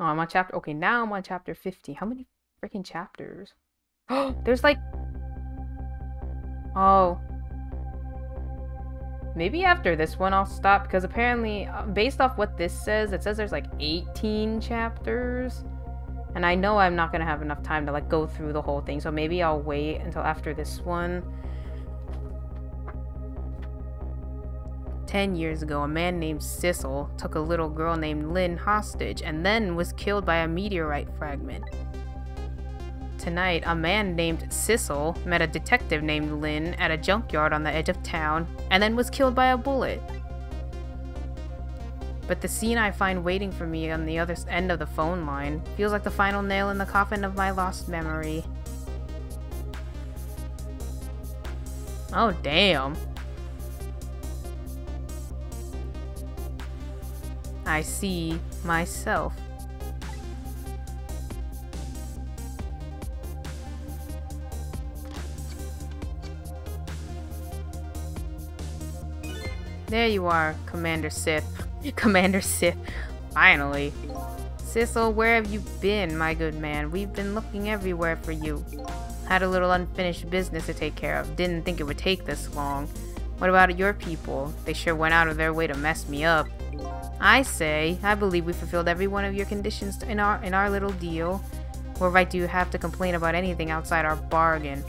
Oh, I'm on chapter. Okay, now I'm on chapter 50. How many freaking chapters? Oh, there's like. Oh. Maybe after this one I'll stop because apparently, based off what this says, it says there's like 18 chapters. And I know I'm not gonna have enough time to like go through the whole thing, so maybe I'll wait until after this one. 10 years ago, a man named Sissel took a little girl named Lynn hostage and then was killed by a meteorite fragment. Tonight, a man named Sissel met a detective named Lynn at a junkyard on the edge of town and then was killed by a bullet. But the scene I find waiting for me on the other end of the phone line feels like the final nail in the coffin of my lost memory. Oh, damn. I see myself. There you are, Commander Sith. Commander Sith. Finally. Sissel, where have you been, my good man? We've been looking everywhere for you. Had a little unfinished business to take care of. Didn't think it would take this long. What about your people? They sure went out of their way to mess me up. I say, I believe we fulfilled every one of your conditions in our little deal. What right do you have to complain about anything outside our bargain?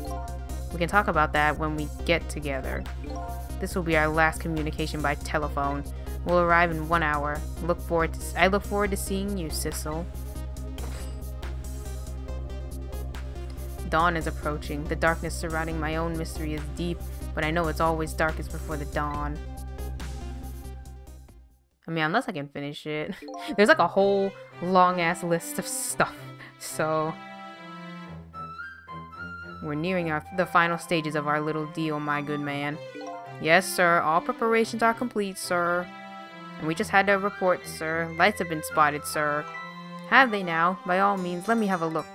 We can talk about that when we get together. This will be our last communication by telephone. We'll arrive in 1 hour. I look forward to seeing you, Sissel. Dawn is approaching. The darkness surrounding my own mystery is deep, but I know it's always darkest before the dawn. I mean, unless I can finish it. There's like a whole long-ass list of stuff. So, we're nearing the final stages of our little deal, my good man. Yes, sir. All preparations are complete, sir. And we just had to report, sir. Lights have been spotted, sir. Have they now? By all means, let me have a look.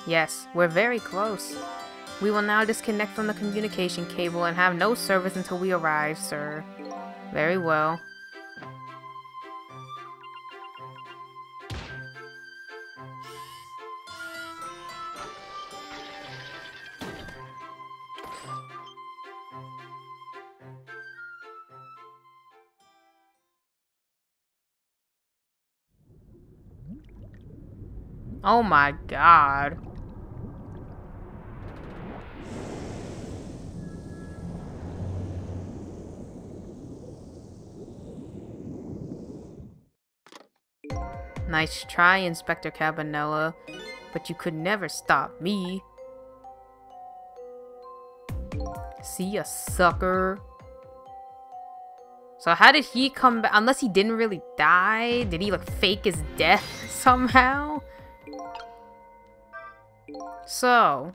Yes, we're very close. We will now disconnect from the communication cable and have no service until we arrive, sir. Very well. Oh my god. Nice try, Inspector Cabanela, but you could never stop me. See ya, sucker. So how did he come back? Unless he didn't really die? Did he like fake his death somehow? So,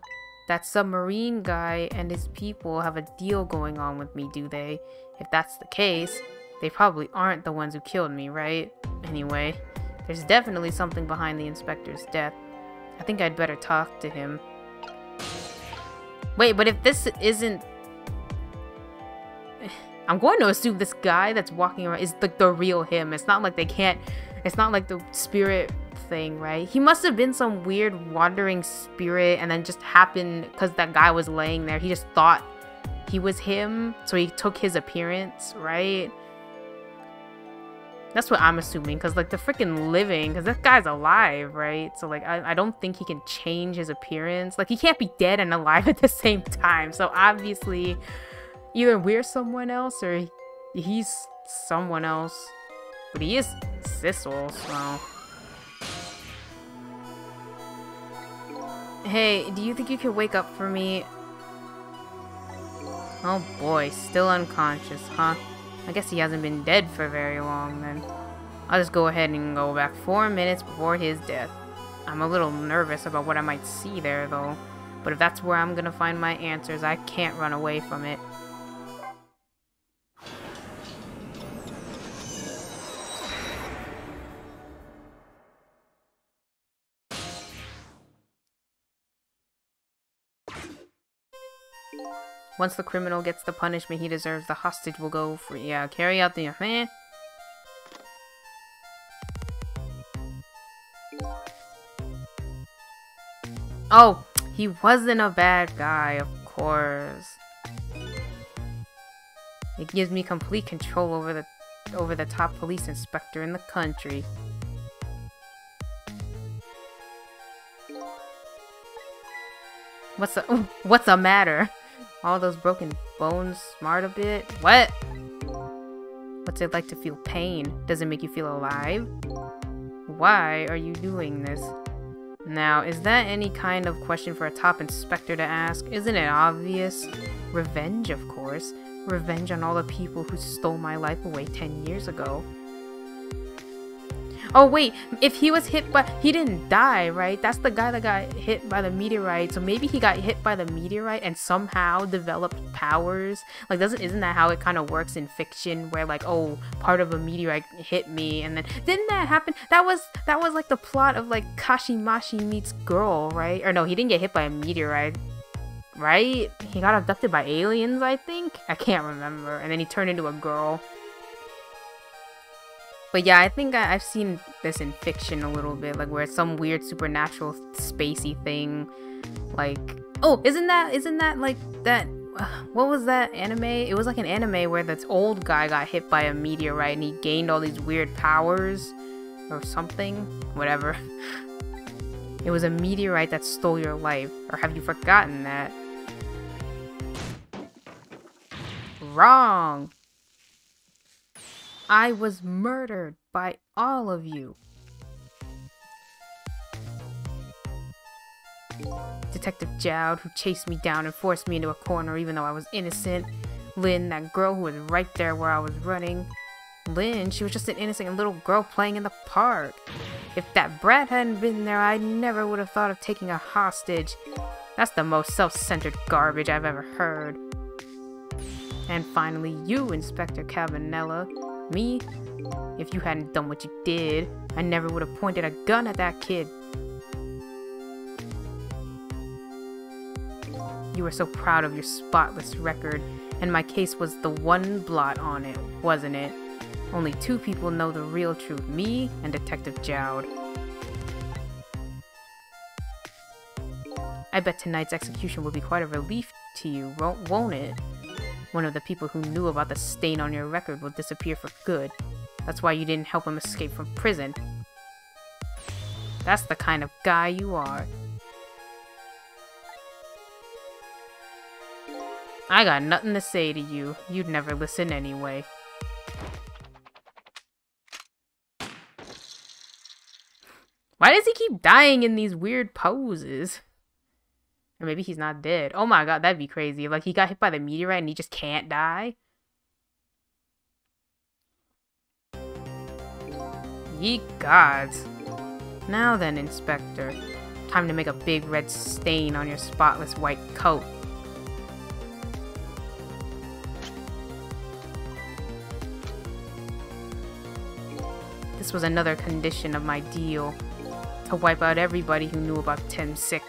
that submarine guy and his people have a deal going on with me, do they? If that's the case, they probably aren't the ones who killed me, right? Anyway, there's definitely something behind the inspector's death. I think I'd better talk to him. Wait, but if this isn't... I'm going to assume this guy that's walking around is like the real him. It's not like they can't... It's not like the spirit thing, right? He must have been some weird wandering spirit and then just happened because that guy was laying there. He just thought he was him, so he took his appearance, right? That's what I'm assuming, because like the freaking living, because that guy's alive, right? So like I don't think he can change his appearance. Like he can't be dead and alive at the same time. So obviously either we're someone else or he's someone else. But he is Sissel, so... Hey, do you think you could wake up for me? Oh boy, still unconscious, huh? I guess he hasn't been dead for very long then. I'll just go ahead and go back 4 minutes before his death. I'm a little nervous about what I might see there though. But if that's where I'm gonna find my answers, I can't run away from it. Once the criminal gets the punishment he deserves, the hostage will go free. Yeah, carry out the... Oh, he wasn't a bad guy, of course. It gives me complete control over the top police inspector in the country. What's the matter? All those broken bones smart a bit? What? What's it like to feel pain? Does it make you feel alive? Why are you doing this? Now, is that any kind of question for a top inspector to ask? Isn't it obvious? Revenge, of course. Revenge on all the people who stole my life away 10 years ago. Oh wait, if he was hit by... He didn't die, right? That's the guy that got hit by the meteorite. So maybe he got hit by the meteorite and somehow developed powers. Like, isn't that how it kind of works in fiction? Where like, oh, part of a meteorite hit me and then... Didn't that happen? That was like the plot of like Kashimashi meets Girl, right? Or no, he didn't get hit by a meteorite. Right? He got abducted by aliens, I think? I can't remember. And then he turned into a girl. But yeah, I think I've seen this in fiction a little bit, like where it's some weird supernatural spacey thing, like, oh, isn't that like that, what was that anime? It was like an anime where this old guy got hit by a meteorite and he gained all these weird powers or something, whatever. It was a meteorite that stole your life, or have you forgotten that? Wrong! I was murdered by all of you. Detective Jowd, who chased me down and forced me into a corner even though I was innocent. Lynn, that girl who was right there where I was running. Lynn, she was just an innocent little girl playing in the park. If that brat hadn't been there, I never would have thought of taking a hostage. That's the most self-centered garbage I've ever heard. And finally, you, Inspector Cabanela. Me? If you hadn't done what you did, I never would have pointed a gun at that kid. You were so proud of your spotless record, and my case was the one blot on it, wasn't it? Only two people know the real truth, me and Detective Jowd. I bet tonight's execution will be quite a relief to you, won't it? One of the people who knew about the stain on your record will disappear for good. That's why you didn't help him escape from prison. That's the kind of guy you are. I got nothing to say to you. You'd never listen anyway. Why does he keep dying in these weird poses? Or maybe he's not dead. Oh my god, that'd be crazy. Like, he got hit by the meteorite and he just can't die? Ye gods. Now then, Inspector. Time to make a big red stain on your spotless white coat. This was another condition of my deal. To wipe out everybody who knew about Tim Sick.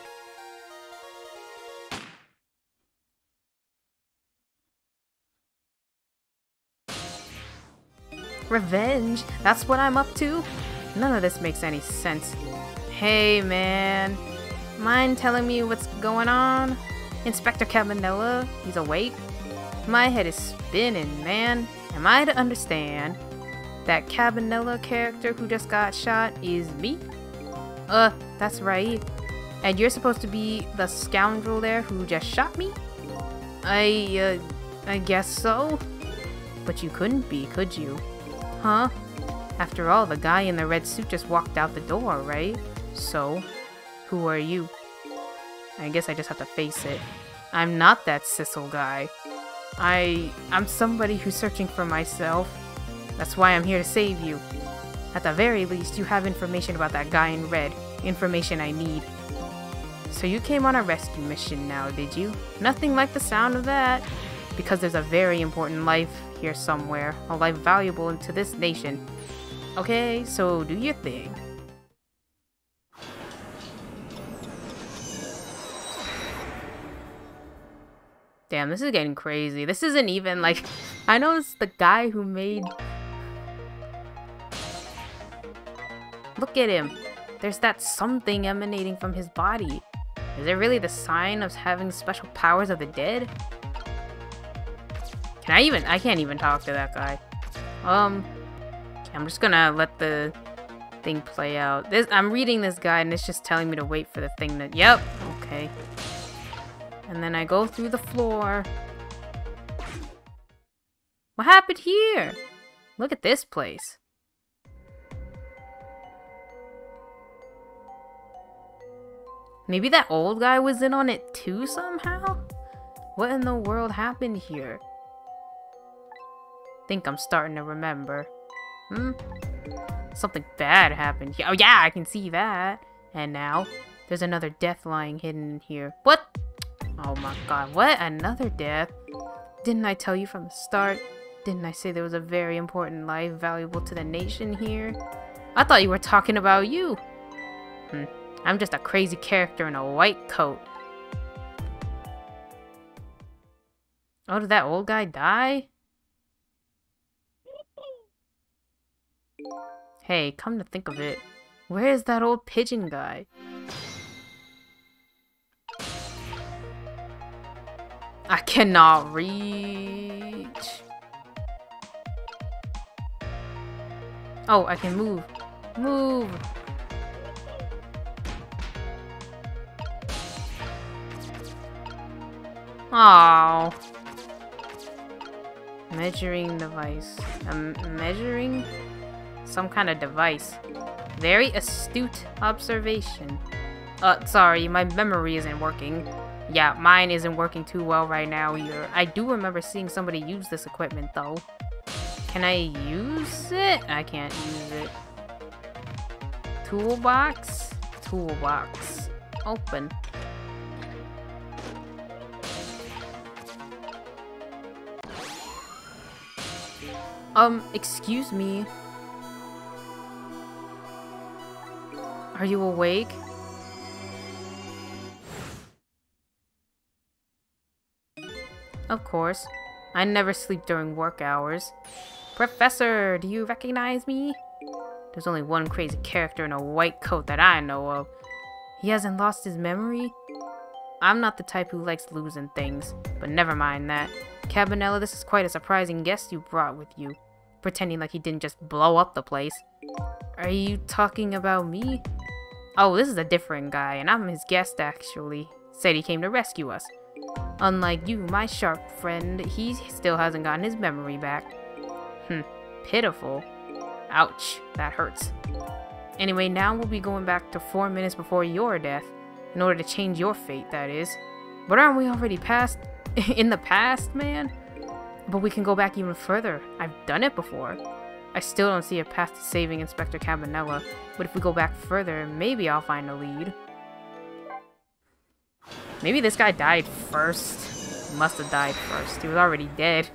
Revenge? That's what I'm up to? None of this makes any sense. Hey, man. Mind telling me what's going on? Inspector Cabanela, he's awake? My head is spinning, man. Am I to understand that Cabanela character who just got shot is me? That's right. And you're supposed to be the scoundrel there who just shot me? I guess so. But you couldn't be, could you? Huh? After all, the guy in the red suit just walked out the door, right? So, who are you? I guess I just have to face it. I'm not that Sissel guy. I'm somebody who's searching for myself. That's why I'm here to save you. At the very least, you have information about that guy in red. Information I need. So you came on a rescue mission now, did you? Nothing like the sound of that. Because there's a very important life here somewhere. A life valuable to this nation. Okay, so do your thing. Damn, this is getting crazy. This isn't even like... I know it's the guy who made... Look at him. There's that something emanating from his body. Is it really the sign of having special powers of the dead? I can't even talk to that guy. I'm just gonna let the thing play out. I'm reading this guide and it's just telling me to wait for the thing to... Yep, okay. And then I go through the floor. What happened here? Look at this place. Maybe that old guy was in on it too somehow? What in the world happened here? Think I'm starting to remember. Something bad happened here. Oh yeah, I can see that. And now, there's another death lying hidden in here. What? Oh my god, what? Another death? Didn't I tell you from the start? Didn't I say there was a very important life valuable to the nation here? I thought you were talking about you. I'm just a crazy character in a white coat. Oh, did that old guy die? Hey, come to think of it, where is that old pigeon guy? I cannot reach. Oh, I can move. Move! Oh. Measuring device. Measuring some kind of device. Very astute observation. Sorry, my memory isn't working. Yeah, mine isn't working too well right now either. I do remember seeing somebody use this equipment though. Can I use it? I can't use it. Toolbox? Toolbox. Open. Excuse me. Are you awake? Of course. I never sleep during work hours. Professor, do you recognize me? There's only one crazy character in a white coat that I know of. He hasn't lost his memory? I'm not the type who likes losing things, but never mind that. Cabanela, this is quite a surprising guest you brought with you. Pretending like he didn't just blow up the place. Are you talking about me? Oh, this is a different guy, and I'm his guest actually. Said he came to rescue us. Unlike you, my sharp friend, he still hasn't gotten his memory back. Pitiful. Ouch, that hurts. Anyway, now we'll be going back to 4 minutes before your death, in order to change your fate, that is. But aren't we already past... in the past, man? But we can go back even further. I've done it before. I still don't see a path to saving Inspector Cabanela, but if we go back further, maybe I'll find a lead. Maybe this guy died first. Must have died first. He was already dead.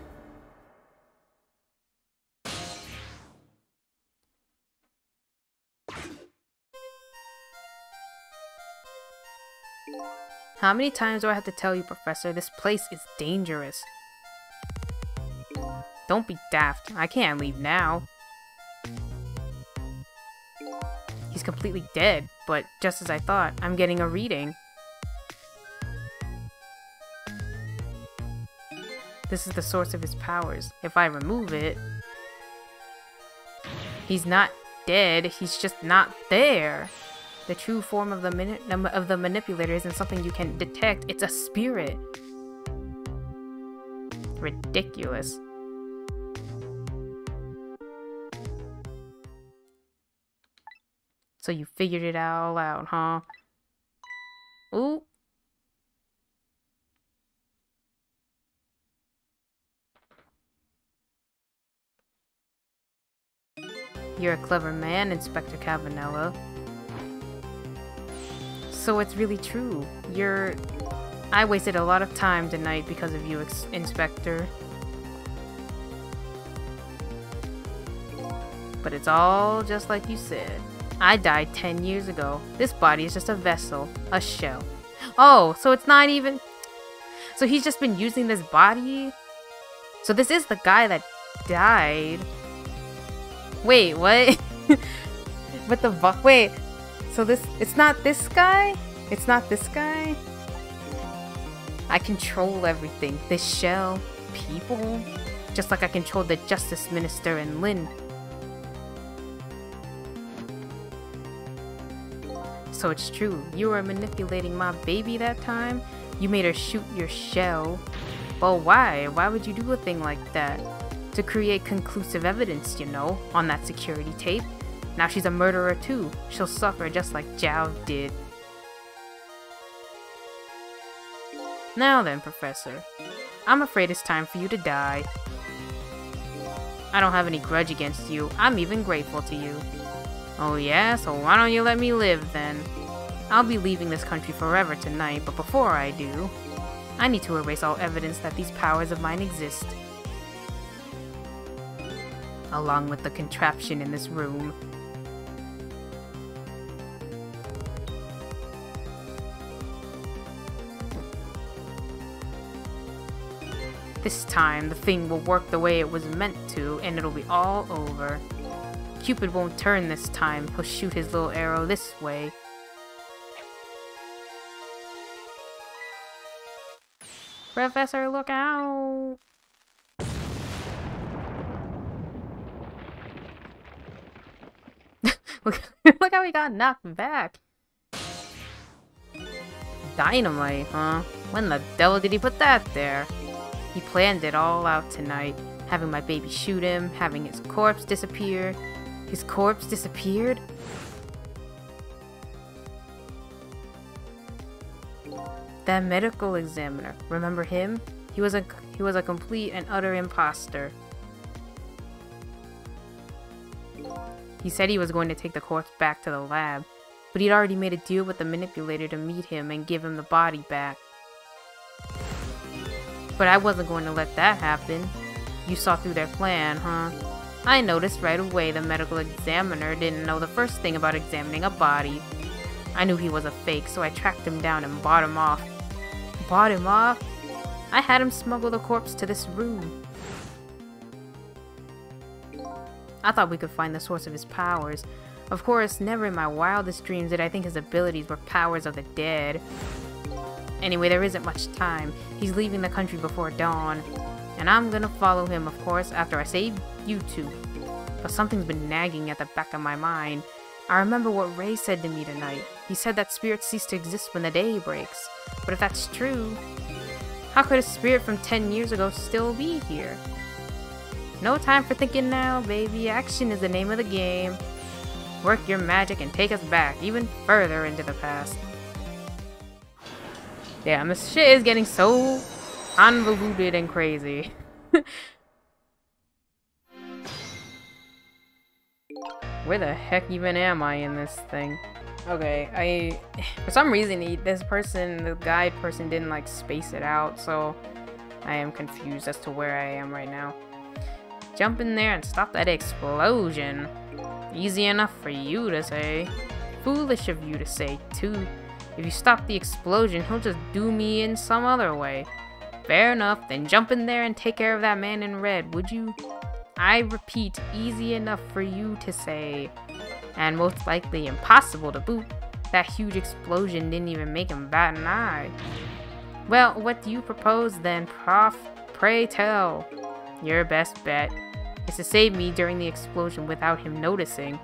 How many times do I have to tell you, Professor? This place is dangerous. Don't be daft. I can't leave now. He's completely dead, but just as I thought, I'm getting a reading. This is the source of his powers. If I remove it... He's not dead, he's just not there. The true form of the manipulator isn't something you can detect, it's a spirit. Ridiculous. So you figured it all out, huh? Ooh. You're a clever man, Inspector Cabanela. So it's really true. I wasted a lot of time tonight because of you, Inspector. But it's all just like you said. I died 10 years ago. This body is just a vessel, a shell. Oh, so it's So he's just been using this body? So this is the guy that died. Wait, what? What the fuck? Wait. So this, it's not this guy? It's not this guy? I control everything. This shell, people, just like I controlled the Justice Minister and Lynn. So it's true. You were manipulating my baby that time? You made her shoot your shell. Well, why? Why would you do a thing like that? To create conclusive evidence, you know, on that security tape. Now she's a murderer too. She'll suffer just like Zhao did. Now then, Professor. I'm afraid it's time for you to die. I don't have any grudge against you. I'm even grateful to you. Oh yeah? So why don't you let me live then? I'll be leaving this country forever tonight, but before I do, I need to erase all evidence that these powers of mine exist. Along with the contraption in this room. This time, the thing will work the way it was meant to, and it'll be all over. Cupid won't turn this time. He'll shoot his little arrow this way. Professor, look out! Look how he got knocked back. Dynamite, huh? When the devil did he put that there? He planned it all out tonight. Having my baby shoot him, having his corpse disappear. His corpse disappeared? That medical examiner, remember him? He was a complete and utter imposter. He said he was going to take the corpse back to the lab, but he'd already made a deal with the manipulator to meet him and give him the body back. But I wasn't going to let that happen. You saw through their plan, huh? I noticed right away the medical examiner didn't know the first thing about examining a body. I knew he was a fake, so I tracked him down and bought him off. Bought him off? I had him smuggle the corpse to this room. I thought we could find the source of his powers. Of course, never in my wildest dreams did I think his abilities were powers of the dead. Anyway, there isn't much time. He's leaving the country before dawn. And I'm gonna follow him, of course, after I save you two. But something's been nagging at the back of my mind. I remember what Ray said to me tonight. He said that spirits cease to exist when the day breaks. But if that's true, how could a spirit from 10 years ago still be here? No time for thinking now, baby. Action is the name of the game. Work your magic and take us back, even further into the past. Damn, this shit is getting so convoluted and crazy. Where the heck even am I in this thing? Okay, for some reason, the guide person didn't like space it out, so I am confused as to where I am right now. Jump in there and stop that explosion. Easy enough for you to say. Foolish of you to say, too. If you stop the explosion, he'll just do me in some other way. Fair enough, then jump in there and take care of that man in red, would you? I repeat, easy enough for you to say. And most likely impossible to boot. That huge explosion didn't even make him bat an eye. Well, what do you propose then, Prof? Pray tell. Your best bet is to save me during the explosion without him noticing.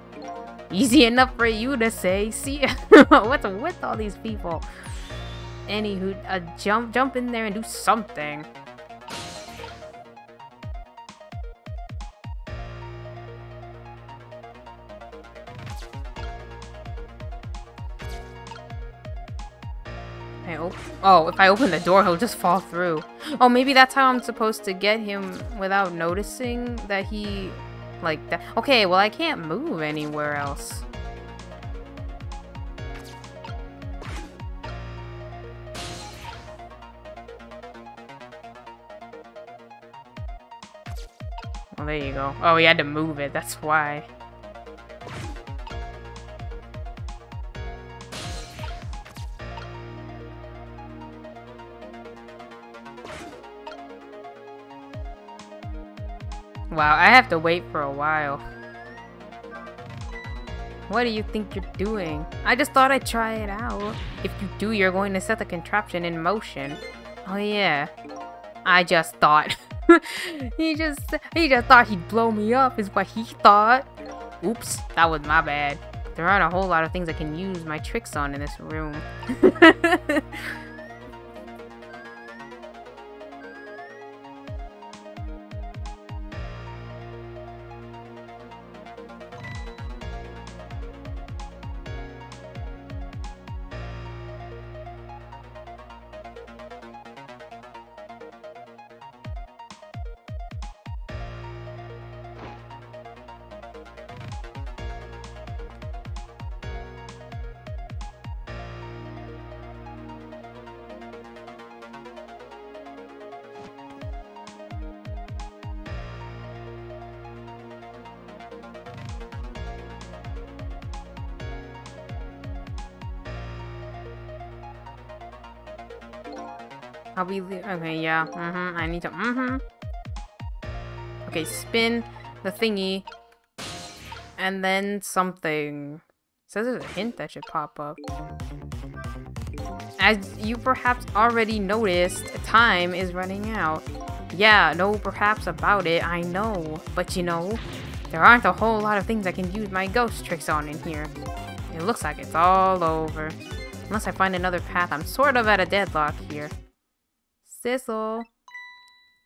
Easy enough for you to say. See, what's with all these people? Anywho, jump in there and do something. Oh, if I open the door, he'll just fall through. Oh, maybe that's how I'm supposed to get him without noticing that he... like that. Okay, well, I can't move anywhere else. Well, there you go. Oh, he had to move it. That's why. Wow, I have to wait for a while. What do you think you're doing? I just thought I'd try it out. If you do, you're going to set the contraption in motion. Oh yeah. I just thought. he just thought he'd blow me up is what he thought. Oops, that was my bad. There aren't a whole lot of things I can use my tricks on in this room. I'll be okay, yeah. I need to Okay, spin the thingy. And then something. It says there's a hint that should pop up. As you perhaps already noticed, time is running out. Yeah, no perhaps about it, I know. But you know, there aren't a whole lot of things I can use my ghost tricks on in here. It looks like it's all over. Unless I find another path, I'm sort of at a deadlock here. Sissel.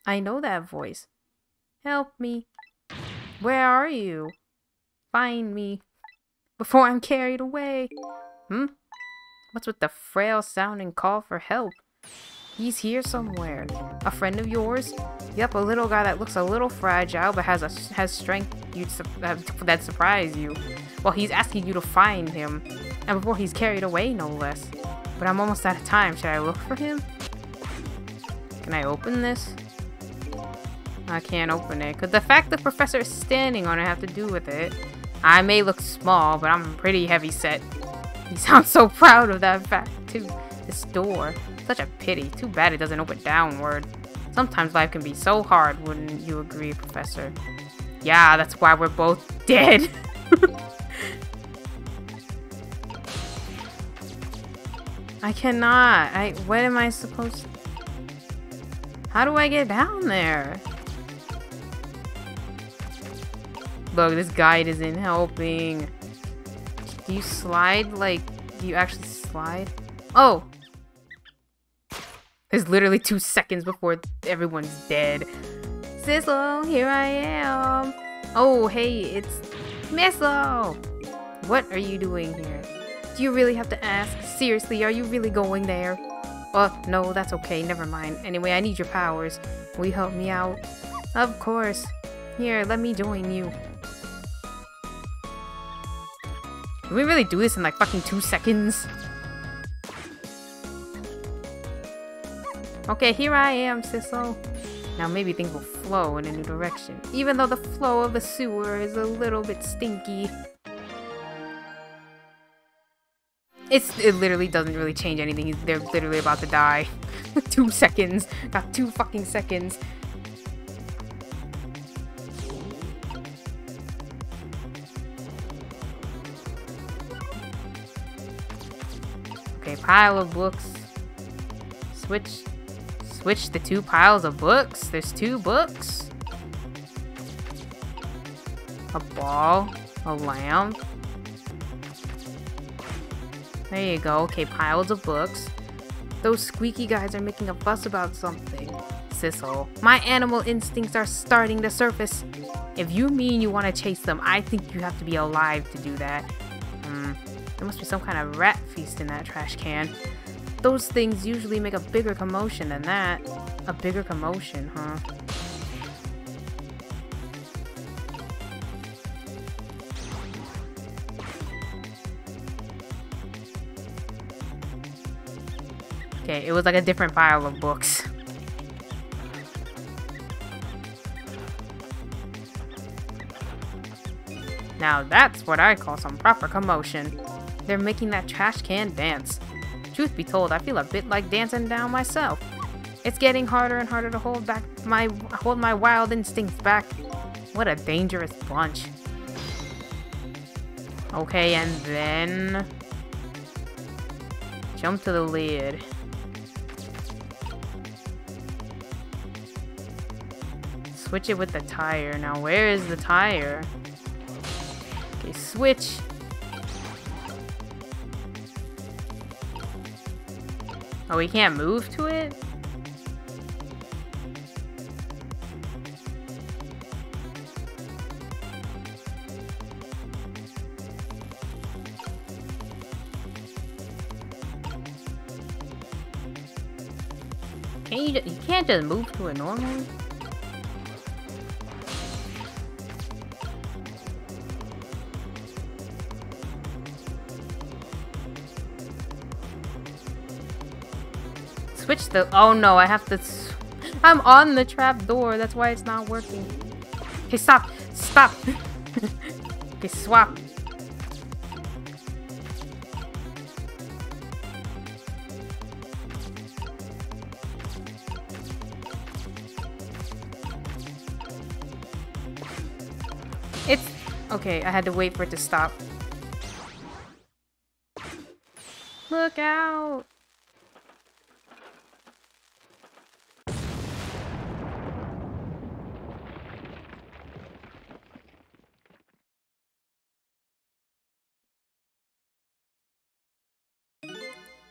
I know that voice. Help me. Where are you? Find me. Before I'm carried away. What's with the frail sounding call for help? He's here somewhere. A friend of yours? Yep, a little guy that looks a little fragile but has strength that surprise you. Well, he's asking you to find him. And before he's carried away, no less. But I'm almost out of time. Should I look for him? Can I open this? I can't open it. Could the fact the professor is standing on it have to do with it? I may look small, but I'm pretty heavy set. He sounds so proud of that fact, too. This door. Such a pity. Too bad it doesn't open downward. Sometimes life can be so hard, wouldn't you agree, Professor? Yeah, that's why we're both dead. I cannot. What am I supposed to... How do I get down there? Look, this guide isn't helping. Do you slide? Like, do you actually slide? Oh! There's literally 2 seconds before everyone's dead. Sissel, here I am. Oh, hey, it's Missile. What are you doing here? Do you really have to ask? Seriously, are you really going there? No, that's okay. Never mind. Anyway, I need your powers. Will you help me out? Of course. Here, let me join you. Can we really do this in like fucking 2 seconds? Okay, here I am, Sissel. Now maybe things will flow in a new direction. Even though the flow of the sewer is a little bit stinky. It literally doesn't really change anything. They're literally about to die. 2 seconds. Got 2 fucking seconds. Okay, pile of books. Switch the 2 piles of books. There's 2 books. A ball. A lamp. There you go. Okay, piles of books. Those squeaky guys are making a fuss about something. Sissel, my animal instincts are starting to surface. If you mean you want to chase them, I think you have to be alive to do that. There must be some kind of rat feast in that trash can. Those things usually make a bigger commotion than that. A bigger commotion, huh? Okay, it was like a different pile of books. Now that's what I call some proper commotion. They're making that trash can dance. Truth be told, I feel a bit like dancing down myself. It's getting harder and harder to hold my wild instincts back. What a dangerous bunch. Okay, and then... jump to the lid. Switch it with the tire. Now, where is the tire? Okay, switch. Oh, we can't move to it? You can't just move to it normally? Switch the... oh no, I have to... I'm on the trap door, that's why it's not working. Okay, stop! Stop! Okay, swap. It's... okay, I had to wait for it to stop. Look out!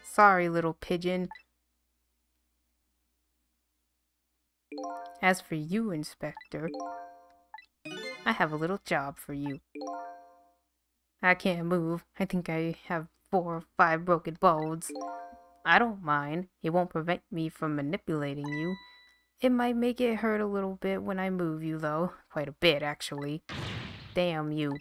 Sorry, little pigeon. As for you, Inspector, I have a little job for you. I can't move. I think I have 4 or 5 broken bones. I don't mind. It won't prevent me from manipulating you. It might make it hurt a little bit when I move you, though. Quite a bit, actually. Damn you.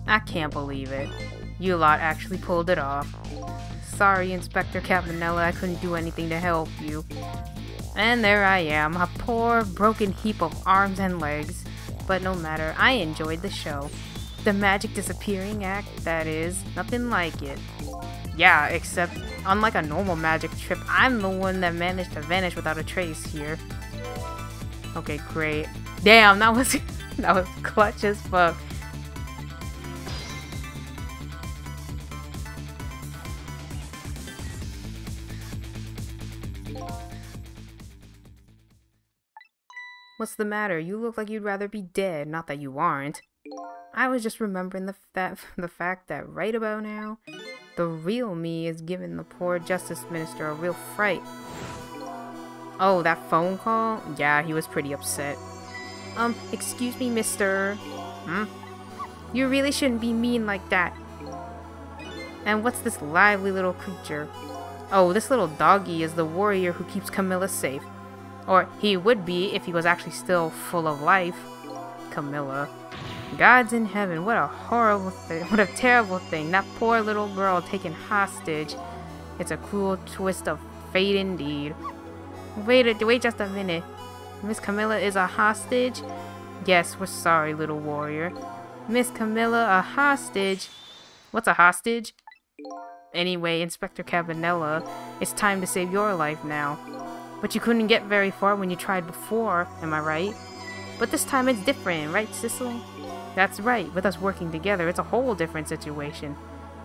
I can't believe it. You lot actually pulled it off. Sorry, Inspector Cabanela, I couldn't do anything to help you. And there I am, a poor, broken heap of arms and legs. But no matter, I enjoyed the show. The magic disappearing act, that is, nothing like it. Yeah, except, unlike a normal magic trip, I'm the one that managed to vanish without a trace here. Okay, great. Damn, that was that was clutch as fuck. What's the matter? You look like you'd rather be dead, not that you aren't. I was just remembering the fact that right about now, the real me is giving the poor Justice Minister a real fright. Oh, that phone call? Yeah, he was pretty upset. Excuse me, mister. You really shouldn't be mean like that. And what's this lively little creature? Oh, this little doggy is the warrior who keeps Camilla safe. Or he would be if he was actually still full of life. Camilla. Gods in heaven, what a horrible thing, what a terrible thing. That poor little girl taken hostage. It's a cruel twist of fate indeed. Wait just a minute. Miss Camilla is a hostage? Yes, we're sorry, little warrior. Miss Camilla, a hostage? What's a hostage? Anyway, Inspector Cabanela, it's time to save your life now. But you couldn't get very far when you tried before, am I right? But this time it's different, right, Sissel? That's right, with us working together, it's a whole different situation.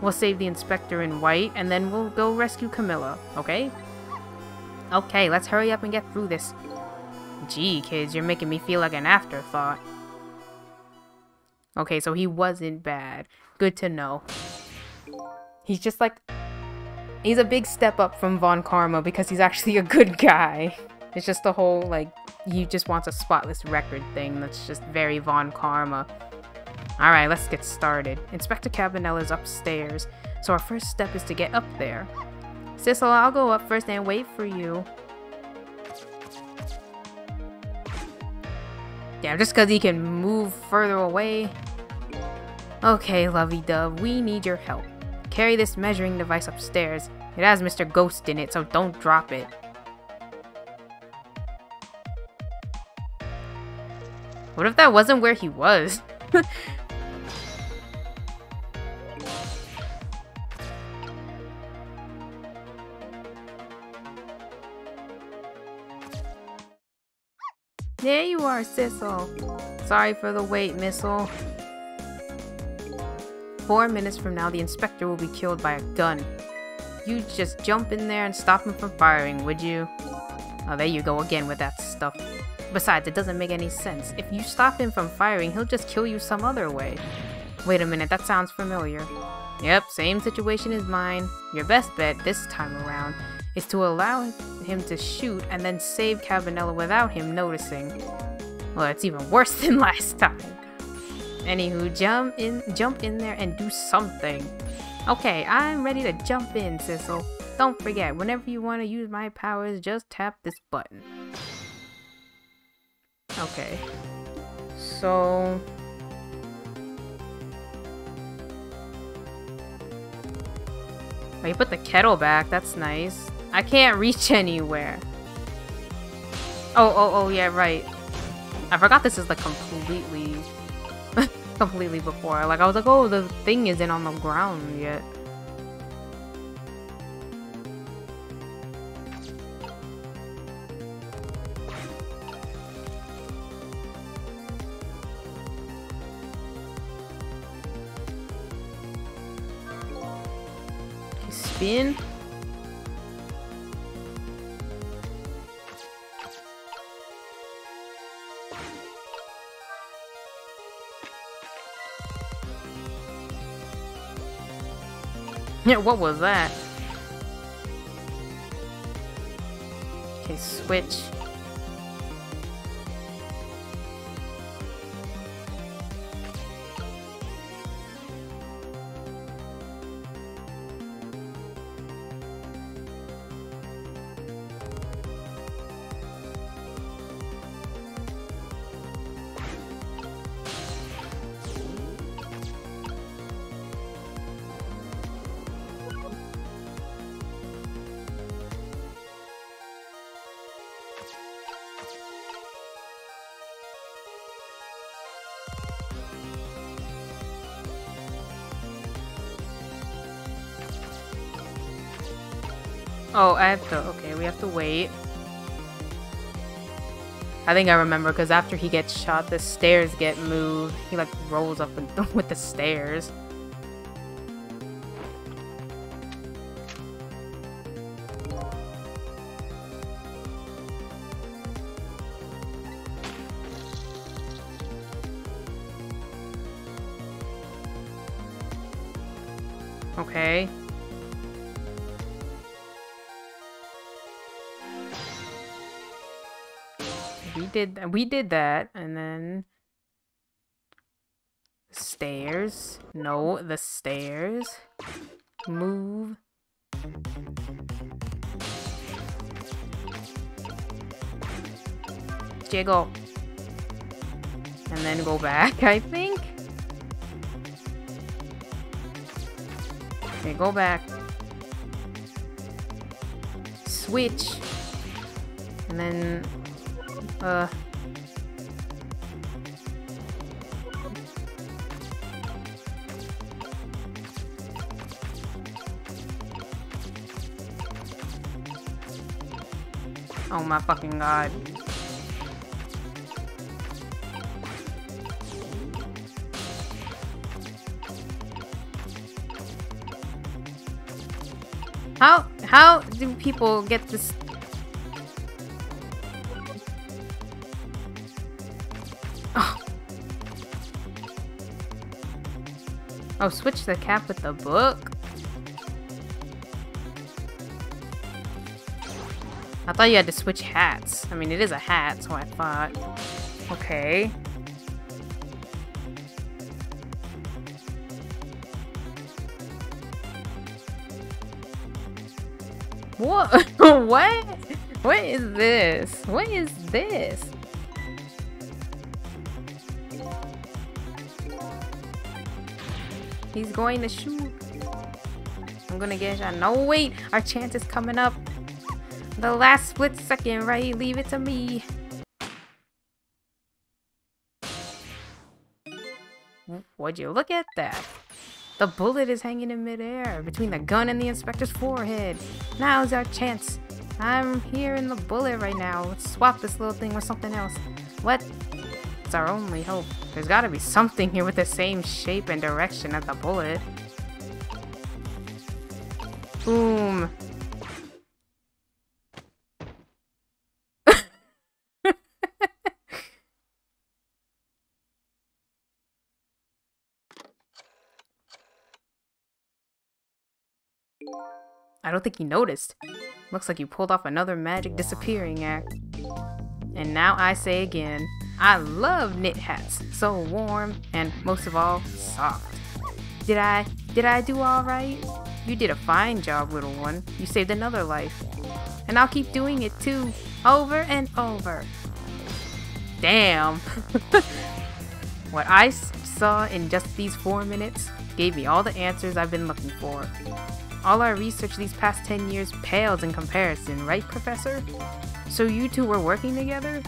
We'll save the Inspector in white, and then we'll go rescue Camilla, okay? Okay, let's hurry up and get through this. Gee, kids, you're making me feel like an afterthought. Okay, so he wasn't bad. Good to know. He's just like... he's a big step up from Von Karma because he's actually a good guy. It's just the whole, like, he just wants a spotless record thing that's just very Von Karma. Alright, let's get started. Inspector Cabanela is upstairs, so our first step is to get up there. Sissel, I'll go up first and wait for you. Yeah, just because he can move further away. Okay, lovey-dove, we need your help. Carry this measuring device upstairs. It has Mr. Ghost in it, so don't drop it. What if that wasn't where he was? There you are, Sissel. Sorry for the wait, Missile. 4 minutes from now, the inspector will be killed by a gun. You'd just jump in there and stop him from firing, would you? Oh, there you go again with that stuff. Besides, it doesn't make any sense. If you stop him from firing, he'll just kill you some other way. Wait a minute, that sounds familiar. Yep, same situation as mine. Your best bet this time around is to allow him to shoot and then save Cabanela without him noticing. Well, it's even worse than last time. Anywho, jump in there and do something. Okay, I'm ready to jump in, Sissel. Don't forget, whenever you want to use my powers, just tap this button. Okay. So... oh, you put the kettle back, that's nice. I can't reach anywhere. Oh, yeah, right. I forgot this is like completely... completely before. Like, I was like, oh, the thing isn't on the ground yet. Spin. Yeah, what was that? Okay, switch. Oh, I have to, okay, we have to wait. I think I remember, because after he gets shot, the stairs get moved. He, like, rolls up with the stairs. Okay. We did that, and then stairs. No, the stairs. Move. Jiggle. And then go back, I think. Okay, go back. Switch. And then oh my fucking god. How do people get this? Oh, switch the cap with the book? I thought you had to switch hats. I mean, it is a hat, so I thought. Okay. What? What? What is this? What is this? He's going to shoot. I'm gonna get a shot. No, wait. Our chance is coming up. The last split second, right? Leave it to me. Would you look at that? The bullet is hanging in midair between the gun and the inspector's forehead. Now's our chance. I'm here in the bullet right now. Let's swap this little thing with something else. What? It's our only hope. There's gotta be something here with the same shape and direction as the bullet. Boom. I don't think he noticed. Looks like you pulled off another magic disappearing act. And now I say again, I love knit hats. So warm and most of all, soft. Did I do all right? You did a fine job, little one. You saved another life. And I'll keep doing it too, over and over. Damn. What I saw in just these 4 minutes gave me all the answers I've been looking for. All our research these past 10 years pales in comparison, right, Professor? So you two were working together?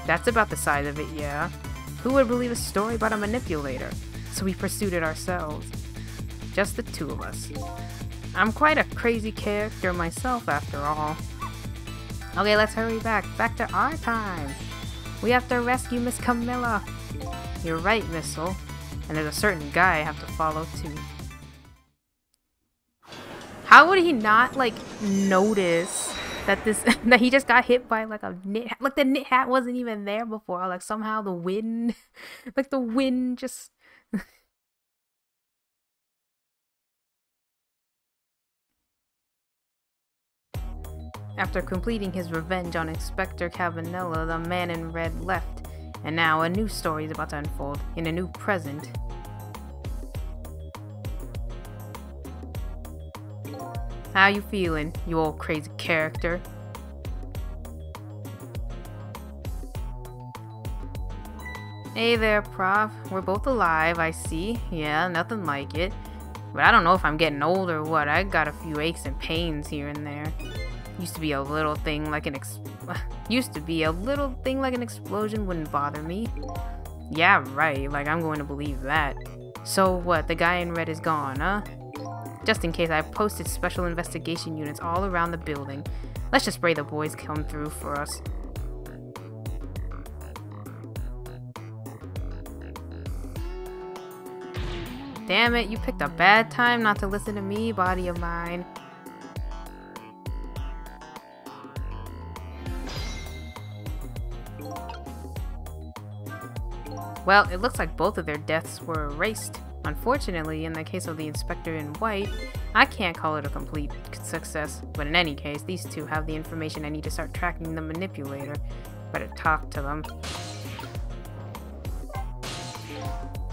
That's about the size of it, yeah. Who would believe a story about a manipulator? So we pursued it ourselves. Just the two of us. I'm quite a crazy character myself, after all. Okay, let's hurry back to our time. We have to rescue Miss Camilla. You're right, Missile. And there's a certain guy I have to follow, too. How would he not, like, notice that that he just got hit by, like, a knit hat? Like, the knit hat wasn't even there before. Like, somehow the wind, like, the wind just... After completing his revenge on Inspector Cabanela, the man in red left. And now a new story is about to unfold in a new present. How you feeling, you old crazy character? Hey there, Prof. We're both alive, I see. Yeah, nothing like it. But I don't know if I'm getting old or what. I got a few aches and pains here and there. Used to be a little thing like an explosion wouldn't bother me. Yeah, right. Like, I'm going to believe that. So what? The guy in red is gone, huh? Just in case, I posted special investigation units all around the building. Let's just pray the boys come through for us. Damn it, you picked a bad time not to listen to me, body of mine. Well, it looks like both of their deaths were erased. Unfortunately, in the case of the Inspector in white, I can't call it a complete success, but in any case, these two have the information I need to start tracking the manipulator. Better talk to them.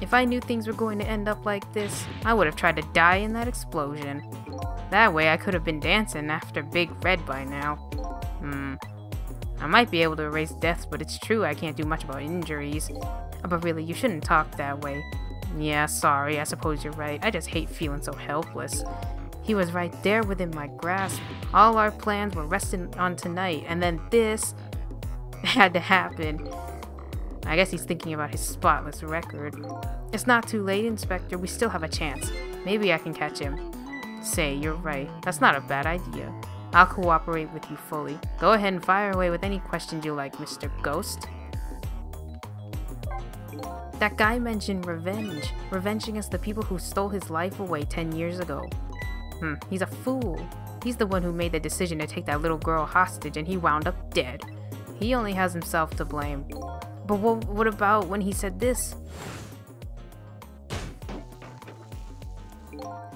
If I knew things were going to end up like this, I would have tried to die in that explosion. That way I could have been dancing after Big Red by now. I might be able to erase deaths, but it's true I can't do much about injuries. But really, you shouldn't talk that way. Yeah, sorry, I suppose you're right. I just hate feeling so helpless. He was right there within my grasp. All our plans were resting on tonight, and then this had to happen. I guess he's thinking about his spotless record. It's not too late, Inspector. We still have a chance. Maybe I can catch him. Say, you're right. That's not a bad idea. I'll cooperate with you fully. Go ahead and fire away with any questions you like, Mr. Ghost. That guy mentioned revenge. Revenge against the people who stole his life away 10 years ago. He's a fool. He's the one who made the decision to take that little girl hostage and he wound up dead. He only has himself to blame. But what about when he said this?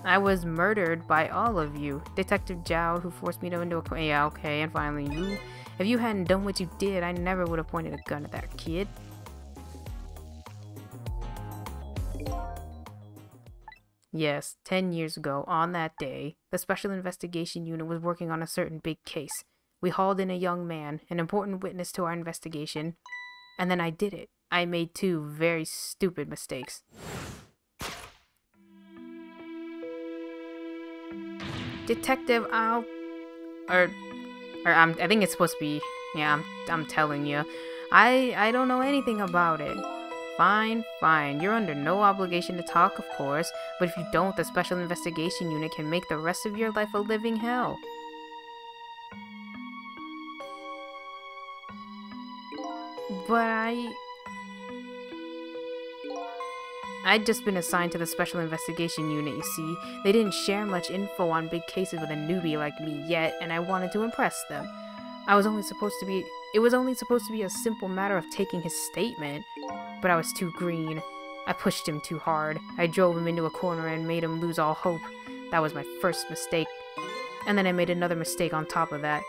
I was murdered by all of you. Detective Zhao, who forced me to into a... Yeah, okay, and finally you. If you hadn't done what you did, I never would have pointed a gun at that kid. Yes, 10 years ago, on that day, the Special Investigation Unit was working on a certain big case. We hauled in a young man, an important witness to our investigation, and then I did it. I made 2 very stupid mistakes. Detective, I think it's supposed to be, yeah, I'm telling you. I don't know anything about it. Fine, fine. You're under no obligation to talk, of course, but if you don't, the Special Investigation Unit can make the rest of your life a living hell. But I'd just been assigned to the Special Investigation Unit, you see. They didn't share much info on big cases with a newbie like me yet, and I wanted to impress them. It was only supposed to be a simple matter of taking his statement, but I was too green. I pushed him too hard. I drove him into a corner and made him lose all hope. That was my first mistake. And then I made another mistake on top of that.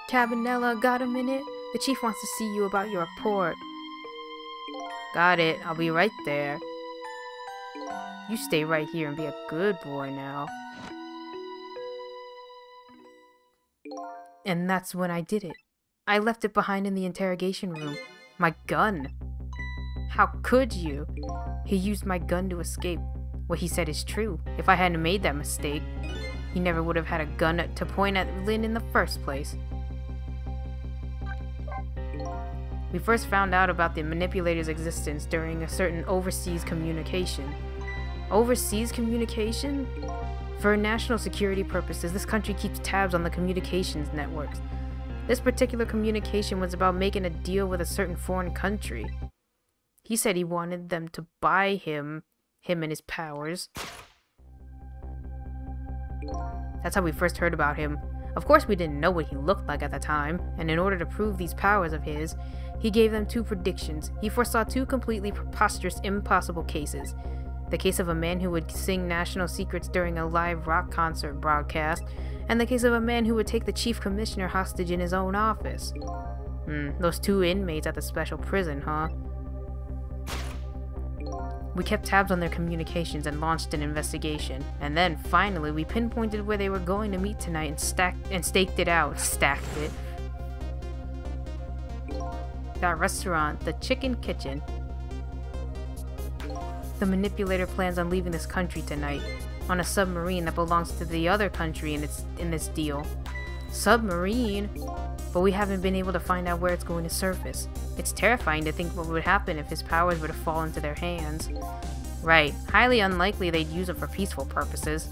Cabanela, got a minute? The chief wants to see you about your report. Got it. I'll be right there. You stay right here and be a good boy now. And that's when I did it. I left it behind in the interrogation room. My gun. How could you? He used my gun to escape. What he said is true. If I hadn't made that mistake, he never would have had a gun to point at Lynn in the first place. We first found out about the manipulator's existence during a certain overseas communication. Overseas communication? For national security purposes, this country keeps tabs on the communications networks. This particular communication was about making a deal with a certain foreign country. He said he wanted them to buy him and his powers. That's how we first heard about him. Of course, we didn't know what he looked like at the time, and in order to prove these powers of his, he gave them two predictions. He foresaw two completely preposterous, impossible cases. The case of a man who would sing national secrets during a live rock concert broadcast, and the case of a man who would take the chief commissioner hostage in his own office. Those two inmates at the special prison, huh? We kept tabs on their communications and launched an investigation. And then, finally, we pinpointed where they were going to meet tonight and staked it out. Stacked it. That restaurant, the Chicken Kitchen. The manipulator plans on leaving this country tonight, on a submarine that belongs to the other country in this deal. Submarine? But we haven't been able to find out where it's going to surface. It's terrifying to think what would happen if his powers were to fall into their hands. Right, highly unlikely they'd use it for peaceful purposes.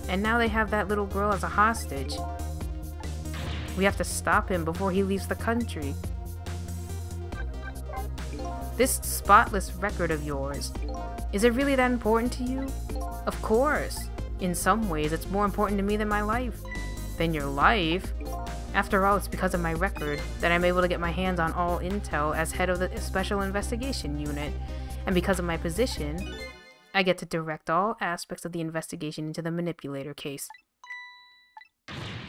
And now they have that little girl as a hostage. We have to stop him before he leaves the country. This spotless record of yours, is it really that important to you? Of course. In some ways, it's more important to me than my life. Than your life? After all, it's because of my record that I'm able to get my hands on all intel as head of the Special Investigation Unit. And because of my position, I get to direct all aspects of the investigation into the manipulator case.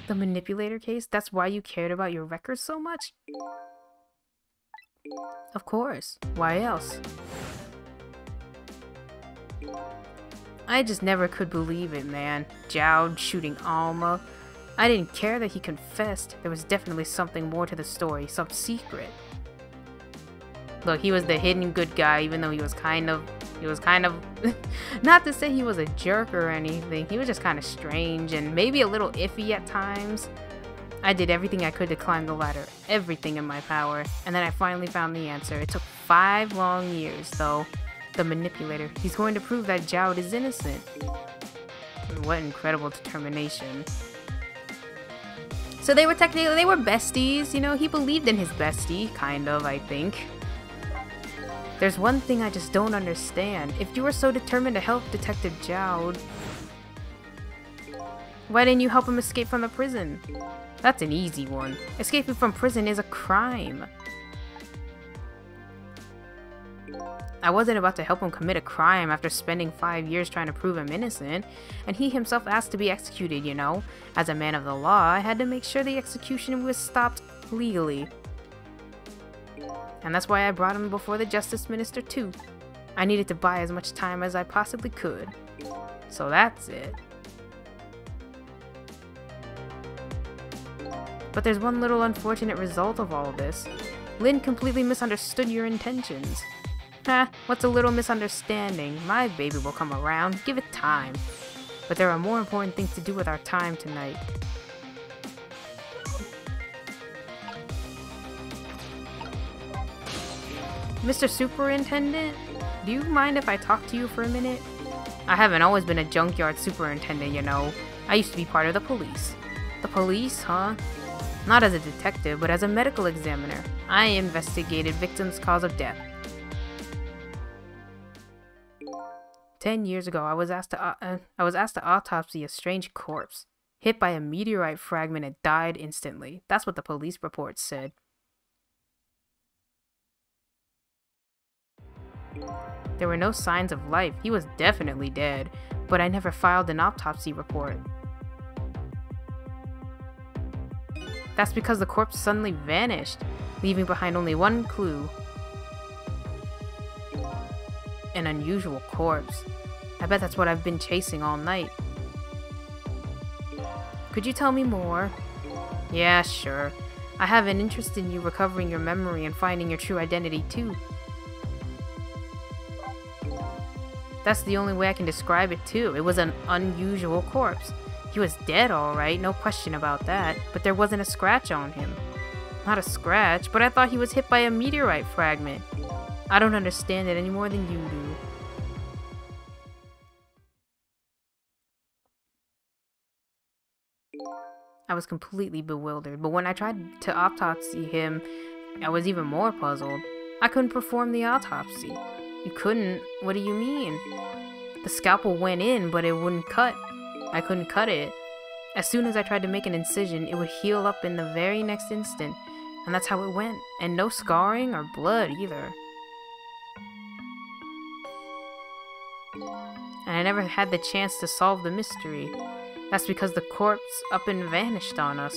The manipulator case? That's why you cared about your record so much? Of course. Why else? I just never could believe it, man. Jowd shooting Alma. I didn't care that he confessed. There was definitely something more to the story, some secret. Look, he was the hidden good guy, even though he was kind of, not to say he was a jerk or anything. He was just kind of strange and maybe a little iffy at times. I did everything I could to climb the ladder, everything in my power, and then I finally found the answer. It took 5 long years, though. The manipulator, he's going to prove that Jowd is innocent. What incredible determination. So they were besties, you know, he believed in his bestie, kind of, I think. There's one thing I just don't understand. If you were so determined to help Detective Jowd, why didn't you help him escape from the prison? That's an easy one. Escaping from prison is a crime. I wasn't about to help him commit a crime after spending 5 years trying to prove him innocent, and he himself asked to be executed, you know. As a man of the law, I had to make sure the execution was stopped legally. And that's why I brought him before the Justice Minister too. I needed to buy as much time as I possibly could. So that's it. But there's one little unfortunate result of all this. Lynn completely misunderstood your intentions. What's a little misunderstanding? My baby will come around. Give it time. But there are more important things to do with our time tonight. Mr. Superintendent, do you mind if I talk to you for a minute? I haven't always been a junkyard superintendent, you know. I used to be part of the police. The police, huh? Not as a detective, but as a medical examiner. I investigated victims' cause of death. 10 years ago, I was asked to autopsy a strange corpse. Hit by a meteorite fragment and died instantly. That's what the police report said. There were no signs of life. He was definitely dead, but I never filed an autopsy report. That's because the corpse suddenly vanished, leaving behind only one clue. An unusual corpse. I bet that's what I've been chasing all night. Could you tell me more? Yeah, sure. I have an interest in you recovering your memory and finding your true identity too. That's the only way I can describe it too. It was an unusual corpse. He was dead alright, no question about that, but there wasn't a scratch on him. Not a scratch, but I thought he was hit by a meteorite fragment. I don't understand it any more than you do. I was completely bewildered, but when I tried to autopsy him, I was even more puzzled. I couldn't perform the autopsy. You couldn't? What do you mean? The scalpel went in, but it wouldn't cut. I couldn't cut it. As soon as I tried to make an incision, it would heal up in the very next instant. And that's how it went. And no scarring or blood either. And I never had the chance to solve the mystery. That's because the corpse up and vanished on us.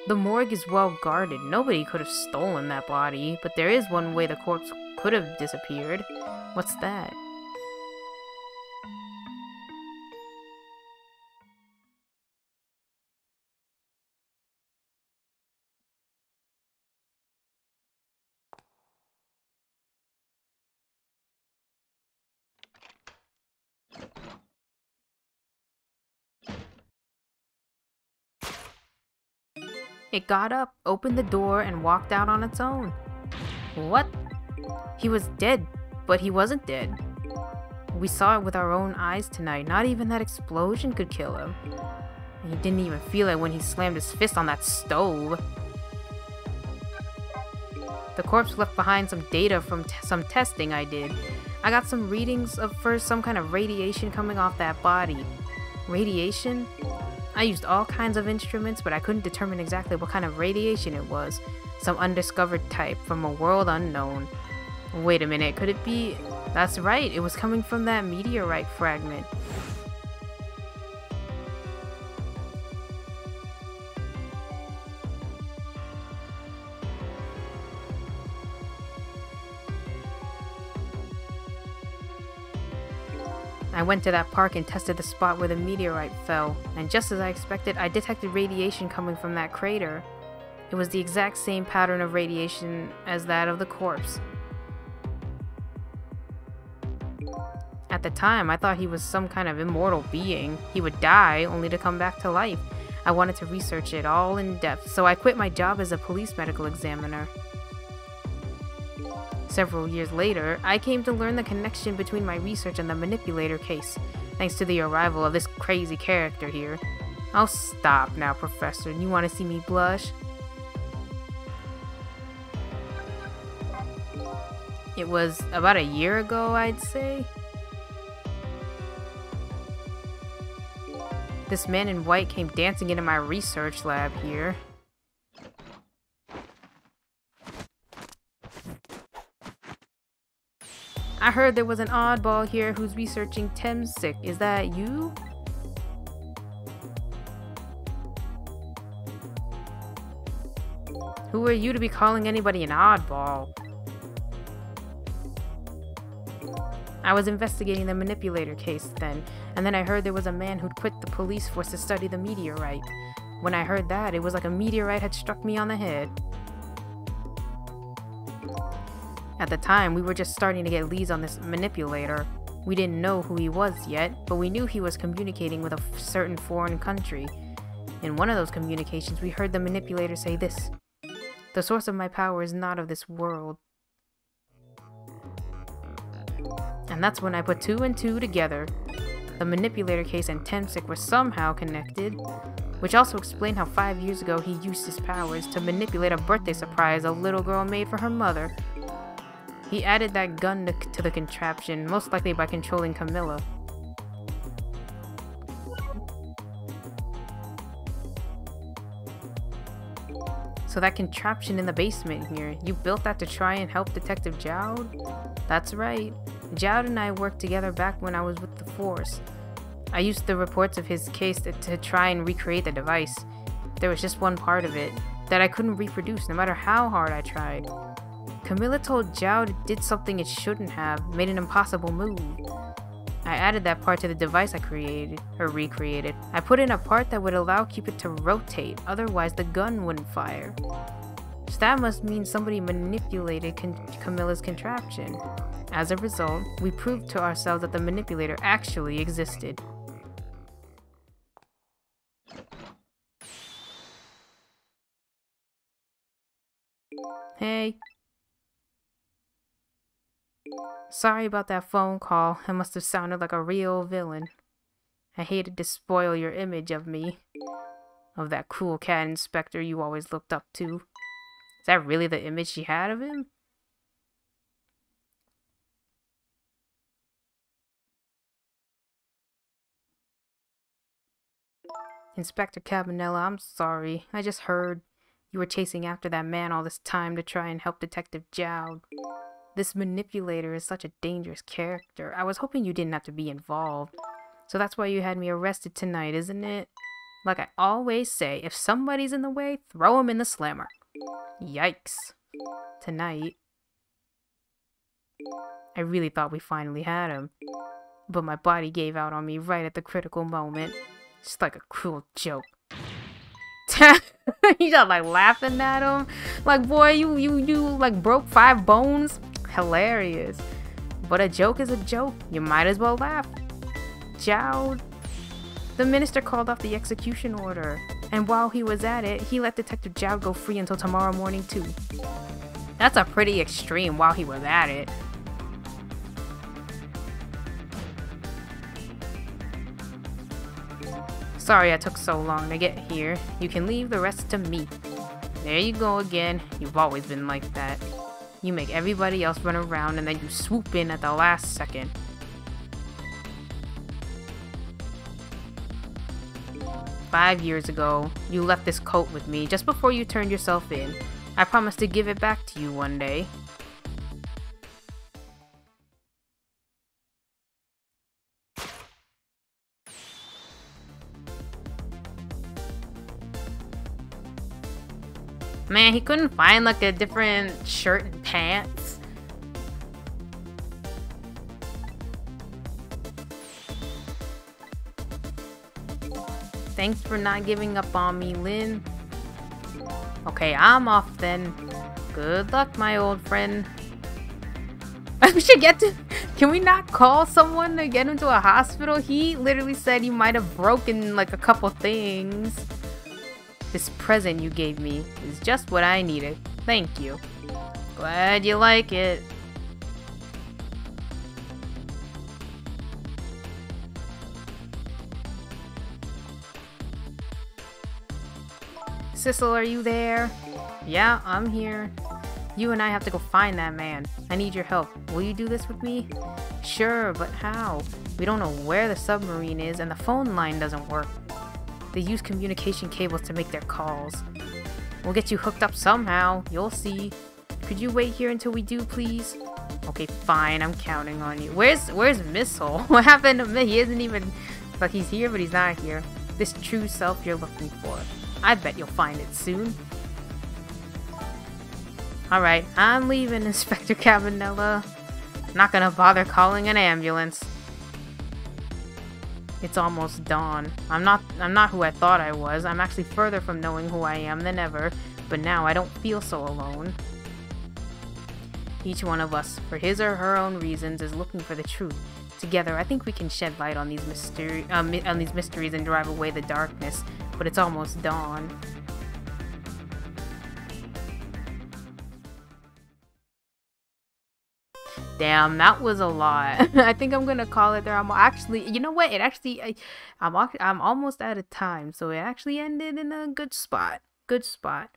The morgue is well guarded. Nobody could have stolen that body, but there is one way the corpse could have disappeared. What's that? It got up, opened the door, and walked out on its own. What? He was dead, but he wasn't dead. We saw it with our own eyes tonight. Not even that explosion could kill him. And he didn't even feel it when he slammed his fist on that stove. The corpse left behind some data from some testing I did. I got some readings of first some kind of radiation coming off that body. Radiation? I used all kinds of instruments, but I couldn't determine exactly what kind of radiation it was. Some undiscovered type from a world unknown. Wait a minute, could it be... That's right, it was coming from that meteorite fragment. I went to that park and tested the spot where the meteorite fell, and just as I expected, I detected radiation coming from that crater. It was the exact same pattern of radiation as that of the corpse. At the time, I thought he was some kind of immortal being. He would die, only to come back to life. I wanted to research it all in depth, so I quit my job as a police medical examiner. Several years later, I came to learn the connection between my research and the manipulator case, thanks to the arrival of this crazy character here. Oh, stop now, Professor. You want to see me blush? It was about a year ago, I'd say. This man in white came dancing into my research lab here. I heard there was an oddball here who's researching Temsic. Is that you? Who are you to be calling anybody an oddball? I was investigating the manipulator case then, and then I heard there was a man who'd quit the police force to study the meteorite. When I heard that, it was like a meteorite had struck me on the head. At the time, we were just starting to get leads on this manipulator. We didn't know who he was yet, but we knew he was communicating with a certain foreign country. In one of those communications, we heard the manipulator say this: "The source of my power is not of this world." And that's when I put 2 and 2 together. The manipulator case and Temsik were somehow connected, which also explained how 5 years ago he used his powers to manipulate a birthday surprise a little girl made for her mother. He added that gun to the contraption, most likely by controlling Camilla. So that contraption in the basement here, you built that to try and help Detective Jowd? That's right. Jowd and I worked together back when I was with the Force. I used the reports of his case to try and recreate the device. There was just one part of it that I couldn't reproduce no matter how hard I tried. Camilla told Jowd it did something it shouldn't have, made an impossible move. I added that part to the device I recreated. I put in a part that would allow Cupid to rotate, otherwise the gun wouldn't fire. So that must mean somebody manipulated Camilla's contraption. As a result, we proved to ourselves that the manipulator actually existed. Hey. Sorry about that phone call. I must have sounded like a real villain. I hated to spoil your image of me. Of that cool cat inspector you always looked up to. Is that really the image she had of him? Inspector Cabanela, I'm sorry. I just heard you were chasing after that man all this time to try and help Detective Jowd. This manipulator is such a dangerous character. I was hoping you didn't have to be involved. So that's why you had me arrested tonight, isn't it? Like I always say, if somebody's in the way, throw him in the slammer. Yikes. Tonight. I really thought we finally had him. But my body gave out on me right at the critical moment. Just like a cruel joke. You just like laughing at him. Like, boy, you like broke 5 bones. Hilarious. But a joke is a joke. You might as well laugh. Jowd. The minister called off the execution order. And while he was at it, he let Detective Jowd go free until tomorrow morning too. That's a pretty extreme while he was at it. Sorry I took so long to get here. You can leave the rest to me. There you go again. You've always been like that. You make everybody else run around and then you swoop in at the last second. "5 years ago, you left this coat with me just before you turned yourself in. I promised to give it back to you one day." Man, he couldn't find like a different shirt and pants. Thanks for not giving up on me, Lynn. Okay, I'm off then. Good luck, my old friend. We should get to... Can we not call someone to get him to a hospital? He literally said he might have broken like a couple things. This present you gave me is just what I needed. Thank you. Glad you like it. Sissel, are you there? Yeah, I'm here. You and I have to go find that man. I need your help. Will you do this with me? Sure, but how? We don't know where the submarine is and the phone line doesn't work. They use communication cables to make their calls. We'll get you hooked up somehow. You'll see. Could you wait here until we do, please? Okay, fine. I'm counting on you. Where's Missile? What happened to me? He isn't even... Like, he's here, but he's not here. This true self you're looking for. I bet you'll find it soon. Alright, I'm leaving, Inspector Cabanela. Not gonna bother calling an ambulance. It's almost dawn. I'm not who I thought I was. I'm actually further from knowing who I am than ever, but now I don't feel so alone. Each one of us, for his or her own reasons, is looking for the truth. Together, I think we can shed light on these mysteries and drive away the darkness, but it's almost dawn. Damn, that was a lot. I think I'm gonna call it there. I'm actually, you know what? I'm almost out of time, so it actually ended in a good spot. Good spot.